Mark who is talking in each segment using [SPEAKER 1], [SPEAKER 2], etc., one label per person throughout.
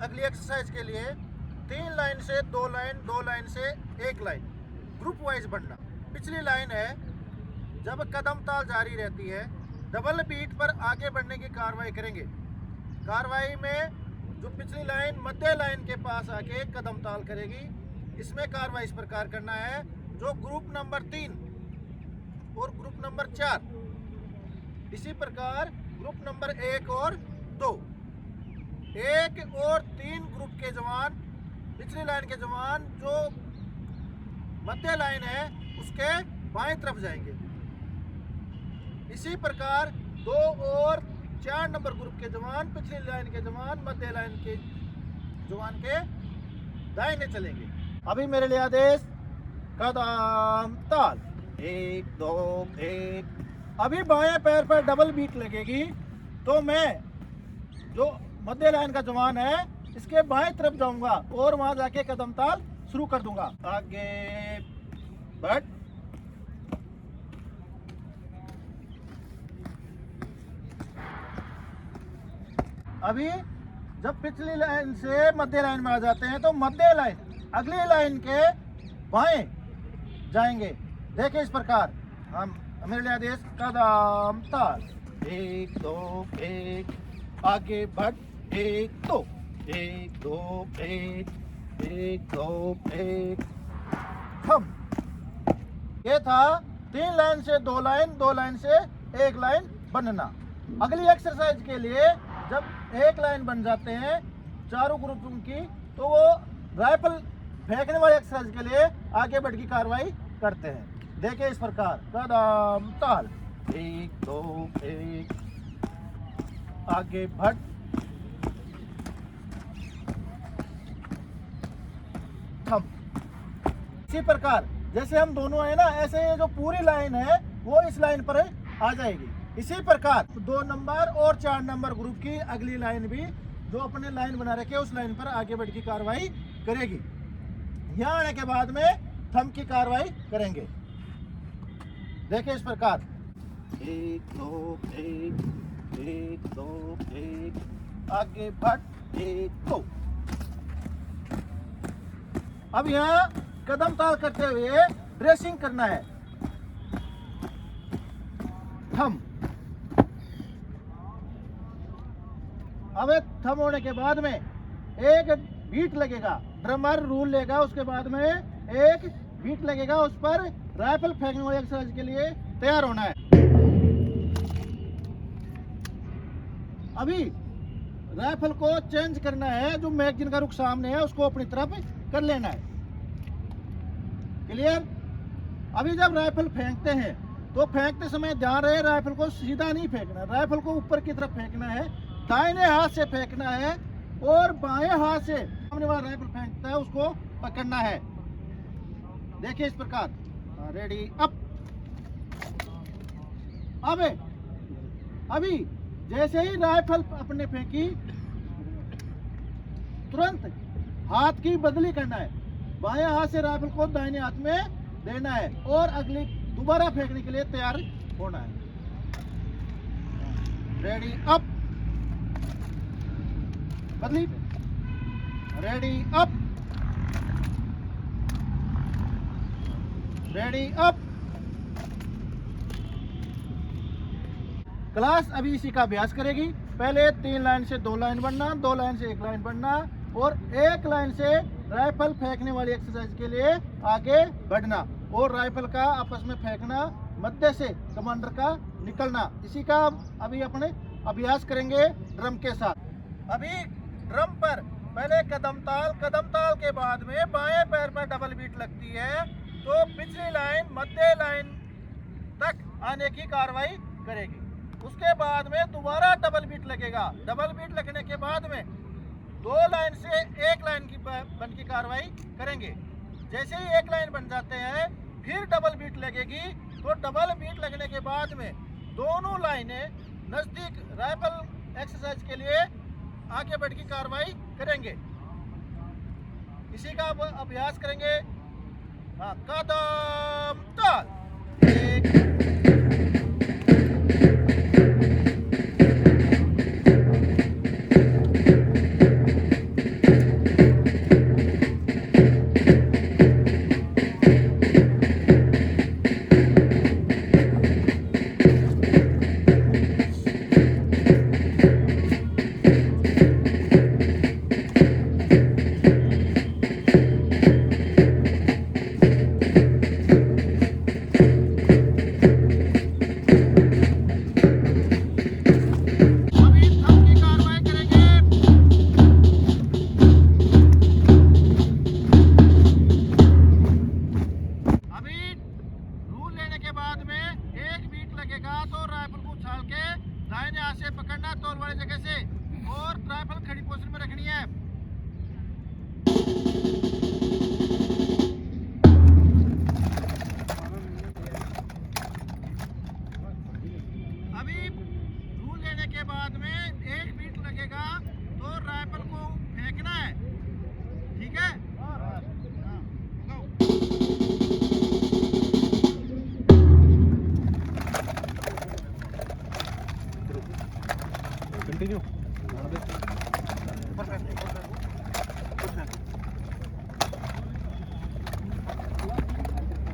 [SPEAKER 1] अगली एक्सरसाइज के लिए 3 लाइन से 2 लाइन, 2 लाइन से 1 लाइन, ग्रुप वाइज बढ़ना। पिछली लाइन है, जब कदम ताल जारी रहती है डबल बीट पर आगे बढ़ने की कार्रवाई करेंगे। कार्रवाई में जो पिछली लाइन मध्य लाइन के पास आके कदम ताल करेगी, इसमें कार्रवाई इस प्रकार करना है। जो ग्रुप नंबर 3 और ग्रुप नंबर 4, इसी प्रकार ग्रुप नंबर 1 और 2, 1 और 3 ग्रुप के जवान, पिछली लाइन के जवान जो मध्य लाइन है उसके बाएं तरफ जाएंगे। इसी प्रकार 2 और 4 नंबर ग्रुप के जवान, पिछली लाइन के जवान मध्य लाइन के जवान के दाहिने चलेंगे। अभी मेरे लिए आदेश, कदम ताल, 1 2 1। अभी बाएं पैर पर डबल बीट लगेगी तो मैं जो मध्य लाइन का जवान है इसके बाएं तरफ जाऊंगा और वहां जाके कदम ताल शुरू कर दूंगा। आगे बढ़, अभी जब पिछली लाइन से मध्य लाइन में आ जाते हैं तो मध्य लाइन अगली लाइन के बाएं जाएंगे। देखिए इस प्रकार हम, मेरे लिए आदेश, कदम ताल, 1 2 1। आगे बढ़, 1 2 1 2 1 1 2 1। थम। ये था 3 लाइन से 2 लाइन, 2 लाइन से 1 लाइन बनना। अगली एक्सरसाइज के लिए जब 1 लाइन बन जाते हैं चारों ग्रुपों की, तो वो राइफल फेंकने वाली एक्सरसाइज के लिए आगे बढ़ की कार्रवाई करते हैं। देखिए इस प्रकार, कदम ताल, 1 2 1। आगे बढ़, थम। इसी प्रकार जैसे हम दोनों है ना, ऐसे जो पूरी लाइन है वो इस लाइन पर आ जाएगी। इसी प्रकार 2 नंबर और 4 नंबर ग्रुप की अगली लाइन भी जो अपने लाइन बना रखे उस लाइन पर आगे बढ़ की कार्रवाई करेगी। यहाँ आने के बाद में थम की कार्रवाई करेंगे। देखिए इस प्रकार, 1 2 1 1 2 1। आगे बढ़, 1 2। अब यहाँ कदम ताल करते हुए ड्रेसिंग करना है। थम। अब थम होने के बाद में एक बीट लगेगा, ड्रमर रूल लेगा, उसके बाद में एक बीट लगेगा, उस पर राइफल फेंकने वाली एक्सरसाइज के लिए तैयार होना है। अभी राइफल को चेंज करना है, जो मैगजीन का रुख सामने है उसको अपनी तरफ कर लेना है। क्लियर? अभी जब राइफल फेंकते हैं तो फेंकते समय ध्यान रहे, राइफल को सीधा नहीं फेंकना, राइफल को ऊपर की तरफ फेंकना है, दाहिने हाथ से फेंकना है और बाएं हाथ से सामने वाला राइफल फेंकता है उसको पकड़ना है। देखिए इस प्रकार, रेडी, अप। अभी जैसे ही राइफल अपने फेंकी तुरंत हाथ की बदली करना है, बाएं हाथ से राइफल को दाहिने हाथ में देना है और अगली दोबारा फेंकने के लिए तैयार होना है। रेडी, अप, बदली, ready, up, ready, up. Class अभी इसी का अभ्यास करेगी। पहले 3 लाइन से 2 लाइन बनना, 2 लाइन से 1 लाइन बनना और 1 लाइन से राइफल फेंकने वाली एक्सरसाइज के लिए आगे बढ़ना और राइफल का आपस में फेंकना, मध्य से कमांडर का निकलना। इसी का अभी अपने अभ्यास करेंगे ड्रम के साथ। अभी ड्रम पर पहले कदम ताल के बाद में बाएं पैर पर डबल बीट लगती है तो पिछली लाइन मध्य लाइन तक आने की कार्रवाई करेगी। उसके बाद में दोबारा डबल बीट लगेगा। डबल बीट लगने के बाद में 2 लाइन से 1 लाइन की बन की कार्रवाई करेंगे। जैसे ही 1 लाइन बन जाते हैं फिर डबल बीट लगेगी, तो डबल बीट लगने के बाद में दोनों लाइनें नज़दीक राइफल एक्सरसाइज के लिए आगे बढ़ की कार्रवाई करेंगे। इसी का अभ्यास करेंगे। हाँ, कदम ताल, 1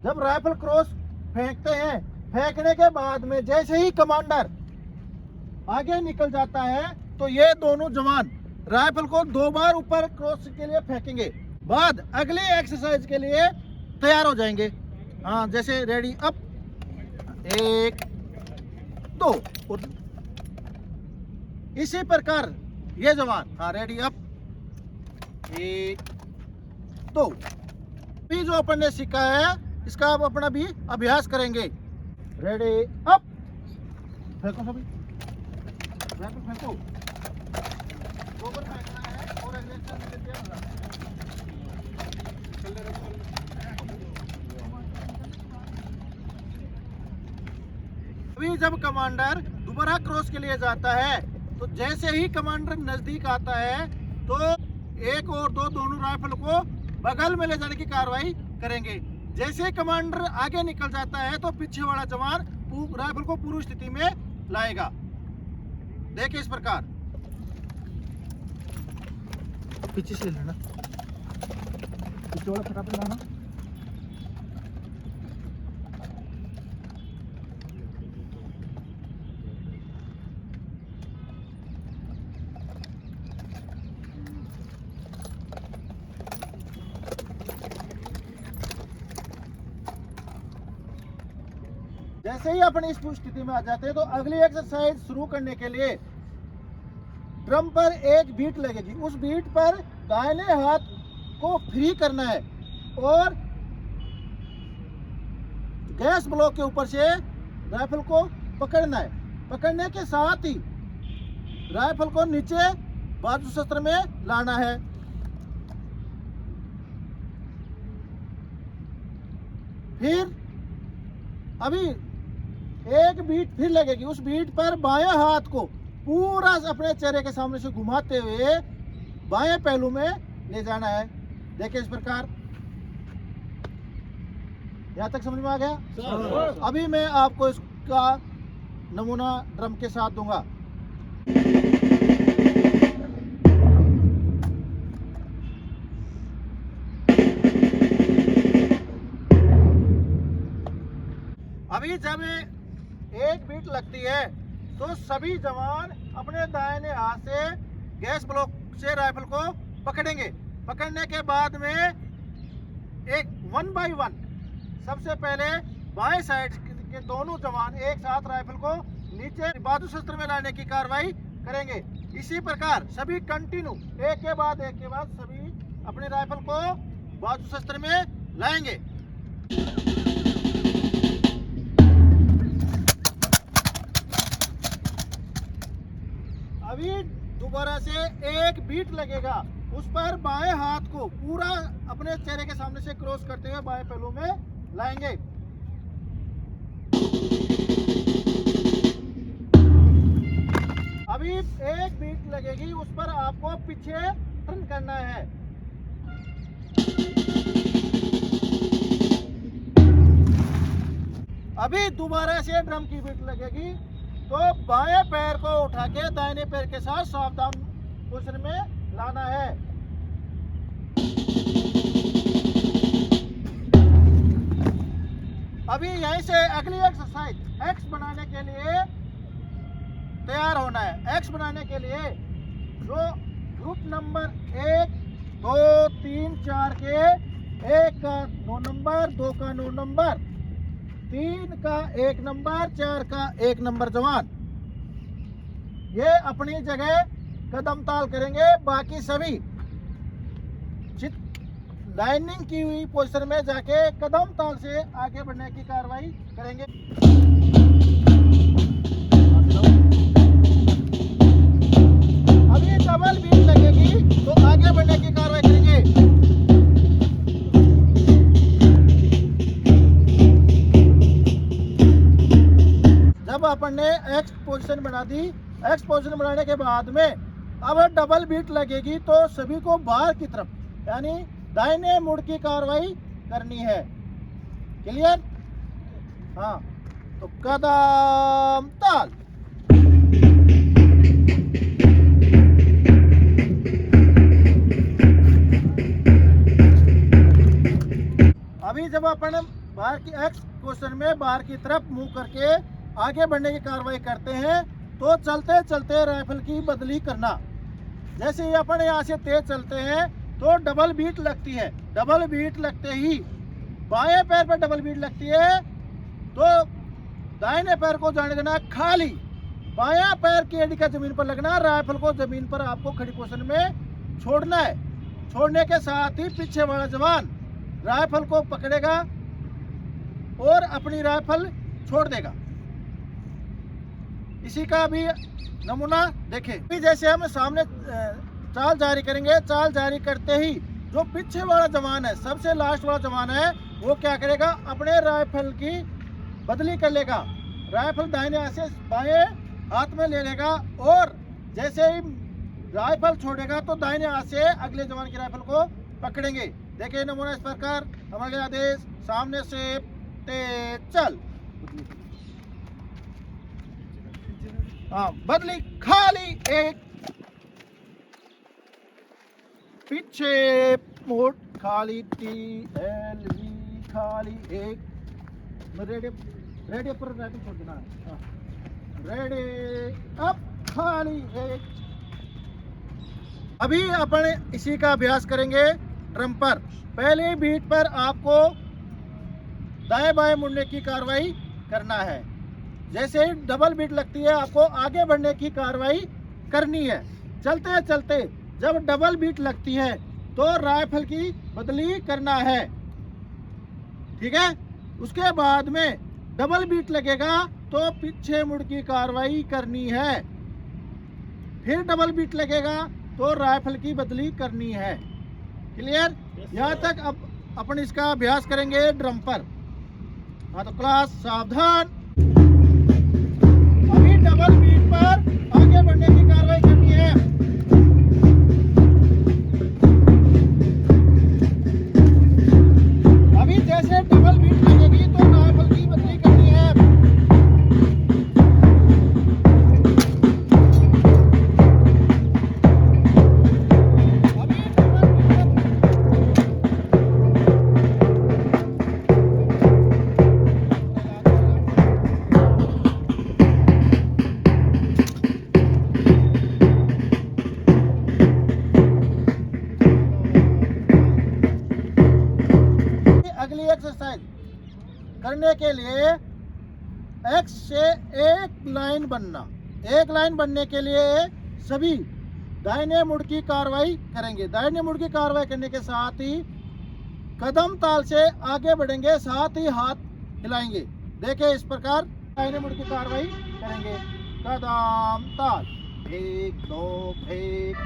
[SPEAKER 1] जब राइफल क्रॉस फेंकते हैं, फेंकने के बाद में जैसे ही कमांडर आगे निकल जाता है तो ये दोनों जवान राइफल को 2 बार ऊपर क्रॉस के लिए फेंकेंगे, बाद अगले एक्सरसाइज के लिए तैयार हो जाएंगे। हाँ, जैसे रेडी अप, 1 2, इसी प्रकार ये जवान, हाँ रेडी अप, 1 2। भी जो अपन ने सीखा है इसका आप अपना भी अभ्यास करेंगे। रेडी अप, फेंको सभी, फेंको, गोबर फेंकना है और अभी जब कमांडर दोबारा क्रॉस के लिए जाता है तो जैसे ही कमांडर नजदीक आता है तो 1 और 2 दोनों राइफल को बगल में ले जाने की कार्रवाई करेंगे। जैसे कमांडर आगे निकल जाता है तो पीछे वाला जवान राइफल को पूर्व स्थिति में लाएगा। देखिए इस प्रकार, पीछे से लेना, पीछे वाला फटाफट लाना। जैसे ही अपन इस स्थिति में आ जाते हैं तो अगली एक्सरसाइज शुरू करने के लिए ड्रम पर एक बीट लगेगी। उस बीट पर दाहिने हाथ को फ्री करना है और गैस ब्लॉक के ऊपर से राइफल को पकड़ना है। पकड़ने के साथ ही राइफल को नीचे बाजू शस्त्र में लाना है। फिर अभी एक बीट फिर लगेगी। उस बीट पर बाएं हाथ को पूरा अपने चेहरे के सामने से घुमाते हुए बाएं पहलू में ले जाना है। देखिए इस प्रकार, यहाँ तक समझ में आ गया। अभी मैं आपको इसका नमूना ड्रम के साथ दूंगा। अभी जब एक बीट लगती है तो सभी जवान अपने दाहिने हाथ से गैस ब्लॉक से राइफल को पकड़ेंगे। पकड़ने के बाद में एक 1 बाय 1 सबसे पहले बाएं साइड के दोनों जवान एक साथ राइफल को नीचे बाजू शस्त्र में लाने की कार्रवाई करेंगे। इसी प्रकार सभी कंटिन्यू एक के बाद सभी अपने राइफल को बाजू शस्त्र में लाएंगे। अभी दोबारा से एक बीट लगेगा। उस पर बाएं हाथ को पूरा अपने चेहरे के सामने से क्रॉस करते हुए बाएं पहलू में लाएंगे। अभी एक बीट लगेगी, उस पर आपको पीछे टर्न करना है। अभी दोबारा से ड्रम की बीट लगेगी तो बाएं पैर को उठा के दाहिने पैर के साथ सावधान पोजीशन में लाना है। अभी यहीं से अगली एक्सरसाइज एक्स बनाने के लिए तैयार होना है। एक्स बनाने के लिए जो ग्रुप नंबर 1 2 3 4 के 1 का 9 नंबर, 2 का 9 नंबर, 3 का 1 नंबर, 4 का 1 नंबर जवान ये अपनी जगह कदम ताल करेंगे। बाकी सभी लाइनिंग की हुई पोजीशन में जाके कदम ताल से आगे बढ़ने की कार्रवाई करेंगे। अभी डबल बीट लगेगी तो आगे बढ़ने की कार्रवाई करेंगे। जब अपन ने एक्स पोजीशन बना दी, एक्स पोजीशन बनाने के बाद में अब डबल बीट लगेगी तो सभी को बाहर की तरफ यानी दाहिने मुड़ की कार्रवाई करनी है। क्लियर? हाँ, तो कदम ताल। अभी जब अपन बाहर की एक्स क्वेश्चन में बाहर की तरफ मुंह करके आगे बढ़ने की कार्रवाई करते हैं तो चलते चलते राइफल की बदली करना। जैसे ही अपन यहाँ से तेज चलते हैं तो डबल बीट लगती है। डबल बीट लगते ही बाएं पैर पर डबल बीट लगती है तो दाहिने पैर को जाने देना खाली। बायां पैर की एड़ी का जमीन पर लगना, राइफल को जमीन पर आपको खड़ी पोजीशन में छोड़ना है। छोड़ने के साथ ही पीछे वाला जवान राइफल को पकड़ेगा और अपनी राइफल छोड़ देगा। इसी का भी नमूना देखें। जैसे हम सामने चाल जारी करेंगे, चाल जारी करते ही जो पीछे वाला जवान है, सबसे लास्ट वाला जवान है, वो क्या करेगा, अपने राइफल की बदली कर लेगा। राइफल दाहिने हाथ से बाएं हाथ में ले लेगा और जैसे ही राइफल छोड़ेगा तो दाहिने हाथ से अगले जवान की राइफल को पकड़ेंगे। देखिए नमूना इस प्रकार। हमारे आदेश सामने से तेज चल। हाँ, बदली खाली एक, पीछे मोड़ खाली, TLV खाली एक, रेडी रेडी पर राइफल छोड़ देना। रेडी अब खाली एक। अभी अपन इसी का अभ्यास करेंगे ड्रम पर। पहले बीट पर आपको दाएं बाएं मुड़ने की कार्रवाई करना है। जैसे ही डबल बीट लगती है आपको आगे बढ़ने की कार्रवाई करनी है। चलते चलते जब डबल बीट लगती है तो राइफल की बदली करना है, ठीक है। उसके बाद में डबल बीट लगेगा तो पीछे मुड़ की कार्रवाई करनी है। फिर डबल बीट लगेगा तो राइफल की बदली करनी है। क्लियर? यहाँ तक अब अपन इसका अभ्यास करेंगे ड्रम पर। हाँ तो क्लास सावधान। अभी डबल बीट पर आगे बढ़ने की कार्रवाई करनी है। अभी जैसे डबल बीट लगेगी तो राइफल की बदली करनी है। अगली एक्सरसाइज करने के लिए एक्स से एक लाइन बनना। एक लाइन बनने के लिए सभी दाहिने मुड़ की कार्रवाई करेंगे। दाहिने मुड़ की कार्रवाई करने के साथ ही कदम ताल से आगे बढ़ेंगे, साथ ही हाथ हिलाएंगे। देखिए इस प्रकार दाहिने मुड़ की कार्रवाई करेंगे। कदम ताल, 1 2 1।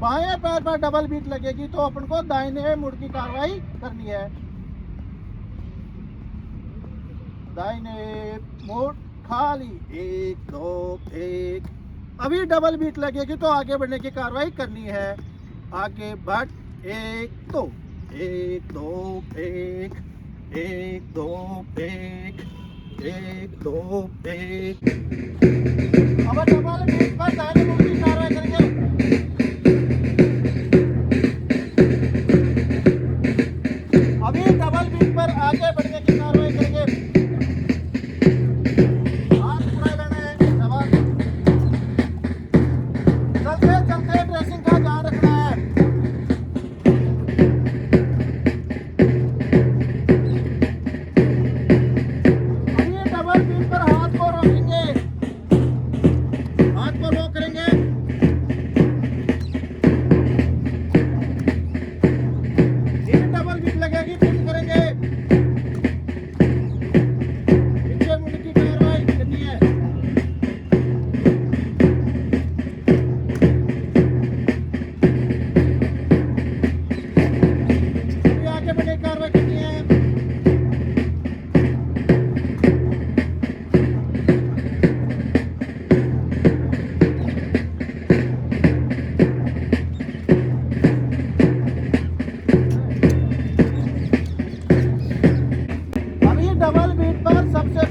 [SPEAKER 1] बाएं पैर पर डबल बीट लगेगी तो अपन को दाहिने मुड़ की कार्रवाई करनी है। दाहिने मुड़ खाली, 1 2 1। अभी डबल बीट लगेगी तो आगे बढ़ने की कार्रवाई करनी है। आगे बढ़, 1 2 1 2 1 1 2 1 1 2 1। अब डबल बीट पर दाहिने मुड़ की कार्रवाई करेंगे। अभी डबल बीट पर आगे बढ़ने की कार्रवाई करेंगे।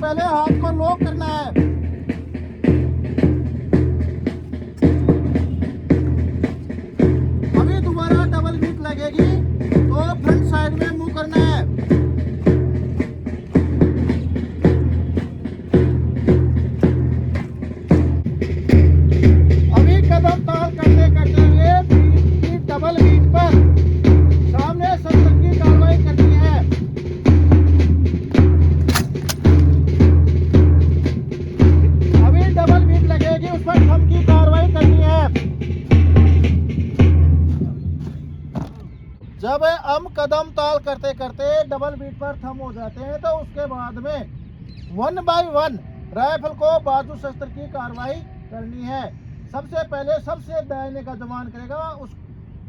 [SPEAKER 1] पहले हाथ को लॉक करना है। अभी दोबारा डबल बीट लगेगी तो फ्रंट साइड में मूव करना है। जब हम कदम ताल करते करते डबल बीट पर थम हो जाते हैं तो उसके बाद में 1 बाय 1 राइफल को बाजू शस्त्र की कार्रवाई करनी है। सबसे पहले सबसे दाहिने का जवान करेगा,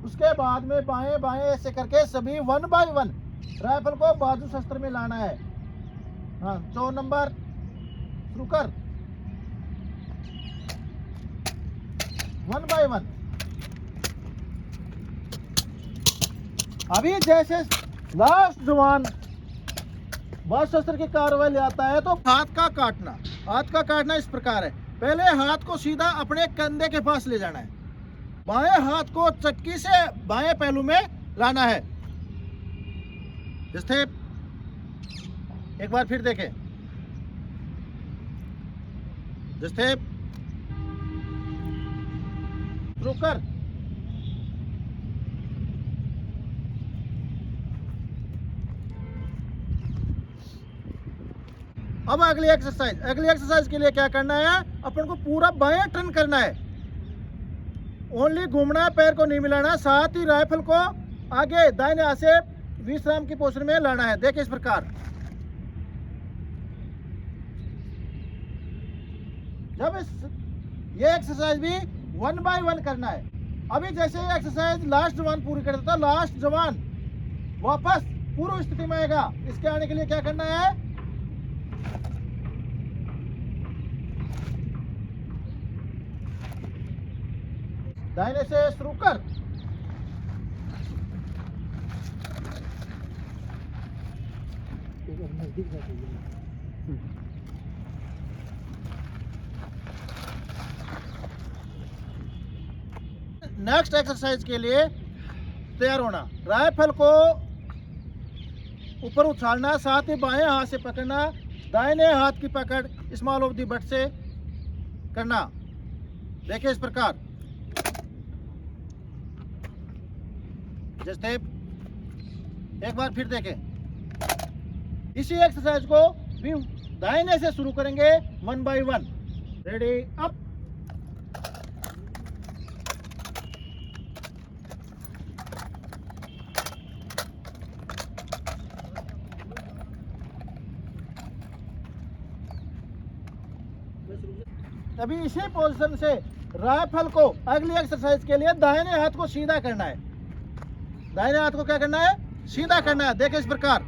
[SPEAKER 1] उसके बाद में बाएं बाएं ऐसे करके सभी 1 बाय 1 राइफल को बाजू शस्त्र में लाना है। हाँ 4 नंबर शुरू कर। 1 बाय 1। अभी जैसे लास्ट जवान बाजू शस्त्र की कार्रवाई ले आता है तो हाथ का काटना इस प्रकार है। पहले हाथ को सीधा अपने कंधे के पास ले जाना है, बाएं हाथ को चक्की से बाएं पहलू में लाना है। जैसे एक बार फिर देखें, जैसे शुरू कर। अब अगली एक्सरसाइज के लिए क्या करना है, अपन को पूरा बाएं टर्न करना है, ओनली घूमना है, पैर को नहीं मिलाना। साथ ही राइफल को आगे दाहिने हाथ से विश्राम की पोजीशन में लाना है। देखिए इस प्रकार। ये एक्सरसाइज भी 1 बाय 1 करना है। अभी जैसे ये एक्सरसाइज लास्ट जवान पूरी कर देता, लास्ट जवान वापस पूर्व स्थिति में आएगा। इसके आने के लिए क्या करना है, दाहिने से शुरू कर। नेक्स्ट एक्सरसाइज के लिए तैयार होना। राइफल को ऊपर उछालना, साथ ही बाएं हाथ से पकड़ना, दाहिने हाथ की पकड़ स्मॉल ऑफ दी बट से करना। देखिए इस प्रकार। जैसे एक बार फिर देखें। इसी एक्सरसाइज को भी दाहिने से शुरू करेंगे 1 बाय 1। Ready up. अभी इसी पोजीशन से राइफल को अगली एक्सरसाइज के लिए दाहिने हाथ को सीधा करना है। दाहिने हाथ को क्या करना है, सीधा करना है। देखिए इस प्रकार।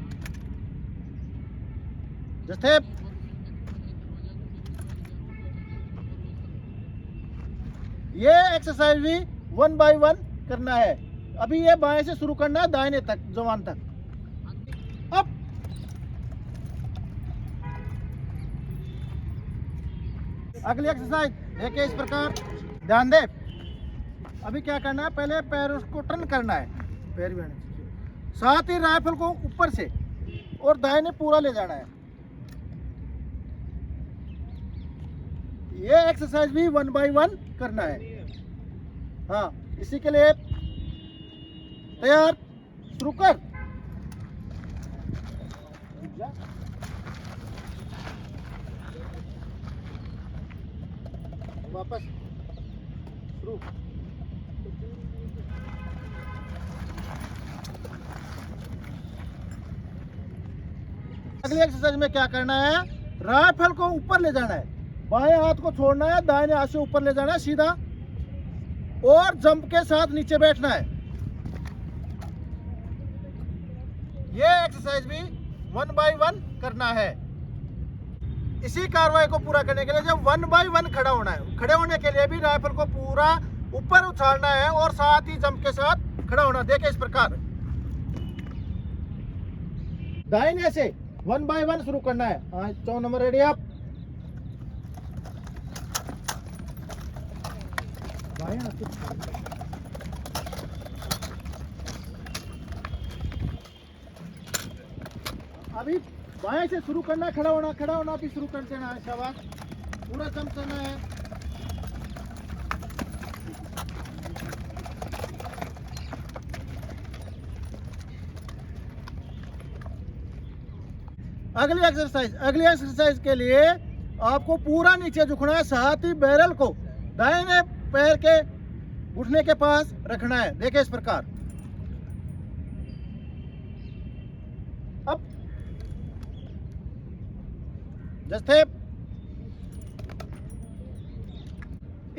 [SPEAKER 1] जैसे ये एक्सरसाइज भी 1 बाय 1 करना है। अभी ये बाएं से शुरू करना है दाहिने तक, जवान तक। अब अगली एक्सरसाइज देखिए इस प्रकार। ध्यान दे। अभी क्या करना है, पहले पैर को टर्न करना है, पैर भी साथ ही राइफल को ऊपर से और दाहिने पूरा ले जाना है। ये एक्सरसाइज भी 1 बाय 1 करना है। हाँ इसी के लिए तैयार, शुरू कर। वापस शुरू। अगली एक्सरसाइज में क्या करना है, राइफल को ऊपर ले जाना है, बाएं हाथ को छोड़ना है, दाहिने हाथ से ऊपर ले जाना है सीधा, और जंप के साथ नीचे बैठना है। ये एक्सरसाइज भी 1 बाय 1 करना है। इसी कार्रवाई को पूरा करने के लिए जब 1 बाय 1 खड़ा होना है, खड़े होने के लिए भी राइफल को पूरा ऊपर उछालना है और साथ ही जंप के साथ खड़ा होना। देखिए इस प्रकार। दाहिने से 1 बाय 1 शुरू करना है। 4 नंबर रेडी अप। अभी बाएं से शुरू करना है, खड़ा होना भी शुरू कर देना है। शाबाश, पूरा जंप करना है। अगली एक्सरसाइज के लिए आपको पूरा नीचे झुकना है, साथ ही बैरल को दाहिने पैर के घुटने के पास रखना है। देखिए इस प्रकार। जैसे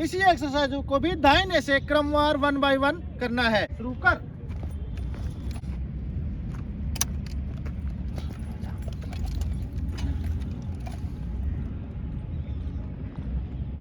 [SPEAKER 1] इसी एक्सरसाइज को भी दाहिने से क्रमवार 1 बाय 1 करना है। शुरू कर।